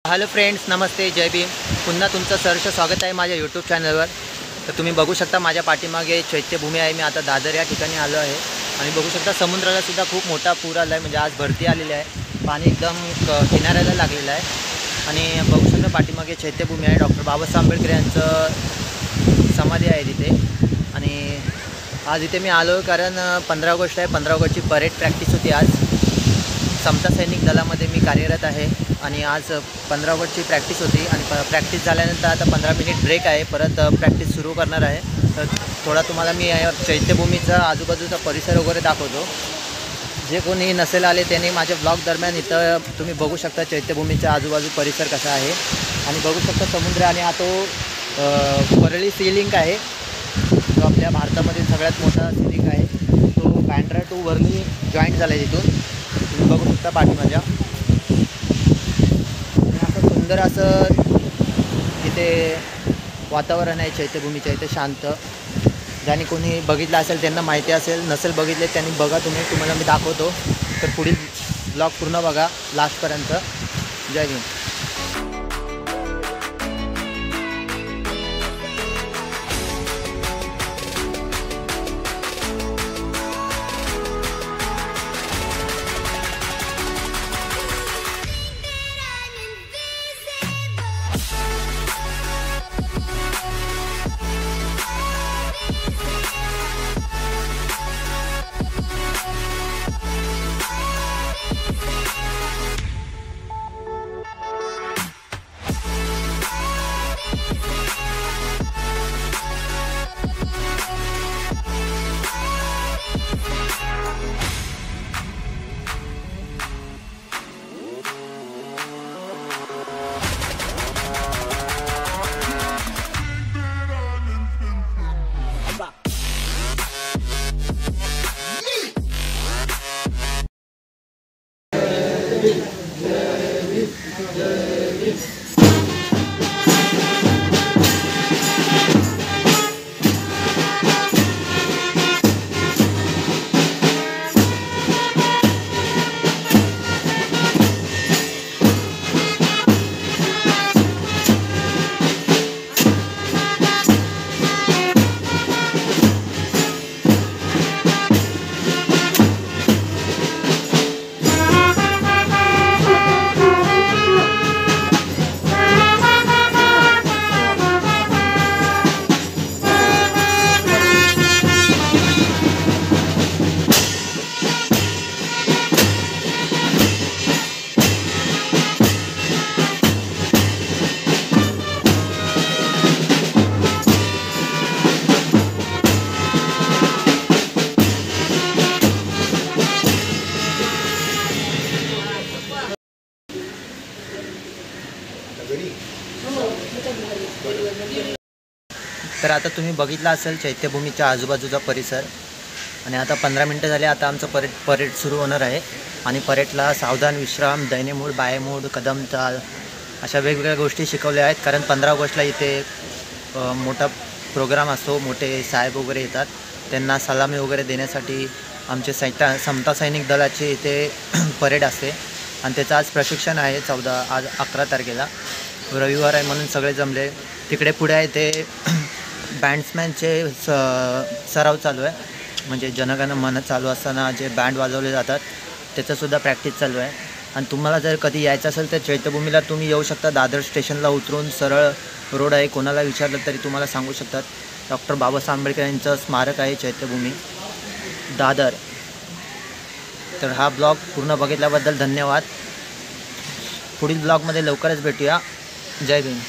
Hello friends, नमस्ते, जय भीम. पुन्हा तुमचं सहर्ष स्वागत आहे माझ्या यूट्यूब चॅनलवर. तर तुम्ही बघू शकता माझ्या पाठीमागे चैत्यभूमी आहे. मी आता दादर या ठिकाणी आलो आहे आणि बघू शकता समुद्राला सुद्धा खूप मोठा पूर आला आहे. म्हणजे आज भरती आलेली आहे, पाणी एकदम किनाऱ्याला लागलेलं आहे. आणि बघू शकता पाठीमागे चैत्यभूमी आहे. डॉक्टर बाबासाहेब आंबेडकर यांचं समाधी आहे तिथे. आणि आज इथे मी आलो कारण 15 ऑगस्ट आहे. 15 ऑगस्टची परेड प्रॅक्टिस होती आज. समता सैनिक दलामध्ये मी कार्यरत आहे आणि आज 15 ऑगस्टची प्रॅक्टिस होती. आणि प्रॅक्टिस झाल्यानंतर आता 15 मिनिट ब्रेक आहे, परत प्रॅक्टिस सुरू करणार आहे. तर थोडा तुम्हाला मी चैत्यभूमीचा आजूबाजूचा परिसर वगैरे दाखवतो. जे कोणी नसेल आले त्याने माझ्या ब्लॉग दरम्यान इथं तुम्ही बघू शकता चैत्यभूमीचा आजूबाजू परिसर कसा आहे. आणि बघू शकता समुद्र. आणि हा तो परळी सी लिंक आहे, जो आपल्या भारतामधील सगळ्यात मोठा सी लिंक आहे. तो बँड्रा टू वर्ली जॉईंट झाला आहे तिथून. तुम्ही बघू शकता पाठीमागच्या. असं सुंदर असं इथे वातावरण आहे चैत्यभूमीच्या इथे, शांत. ज्याने कोणी बघितलं असेल त्यांना माहिती असेल, नसेल बघितले त्यांनी बघा. तुम्हाला मी दाखवतो. तर पुढील ब्लॉग पूर्ण बघा लास्टपर्यंत. जय हिंद. तर आता तुम्ही बघितला असेल चैत्यभूमीच्या आजूबाजूचा परिसर. आणि आता 15 मिनटं झाले. आता आमचं परेड सुरू होणार आहे. आणि परेडला सावधान, विश्राम, दैनेमूड, बायमूड, कदम चाल अशा वेगवेगळ्या गोष्टी शिकवल्या आहेत. कारण 15 ऑगस्टला इथे मोठा प्रोग्राम असतो. मोठे साहेब वगैरे येतात, त्यांना सलामी वगैरे देण्यासाठी आमचे समता सैनिक दलाचे इथे परेड असते. आणि त्याचं आज प्रशिक्षण आहे. आज 11 तारखेला रविवार आहे म्हणून सगळे जमले. तिकडे पुढे आहे ते बँड्समॅनचे सराव चालू आहे. म्हणजे जनगण मन चालू असताना जे बँड वाजवले जातात त्याचंसुद्धा प्रॅक्टिस चालू आहे. आणि तुम्हाला जर कधी यायचं असेल तर चैत्यभूमीला तुम्ही येऊ शकता. दादर स्टेशनला उतरून सरळ रोड आहे. कोणाला विचारलं तरी तुम्हाला सांगू शकतात. डॉक्टर बाबासाहेब आंबेडकर यांचं स्मारक आहे चैत्यभूमी, दादर. तर हा ब्लॉग पूर्ण बघितल्याबद्दल धन्यवाद. पुढील ब्लॉगमध्ये लवकरच भेटूया. जय भीम.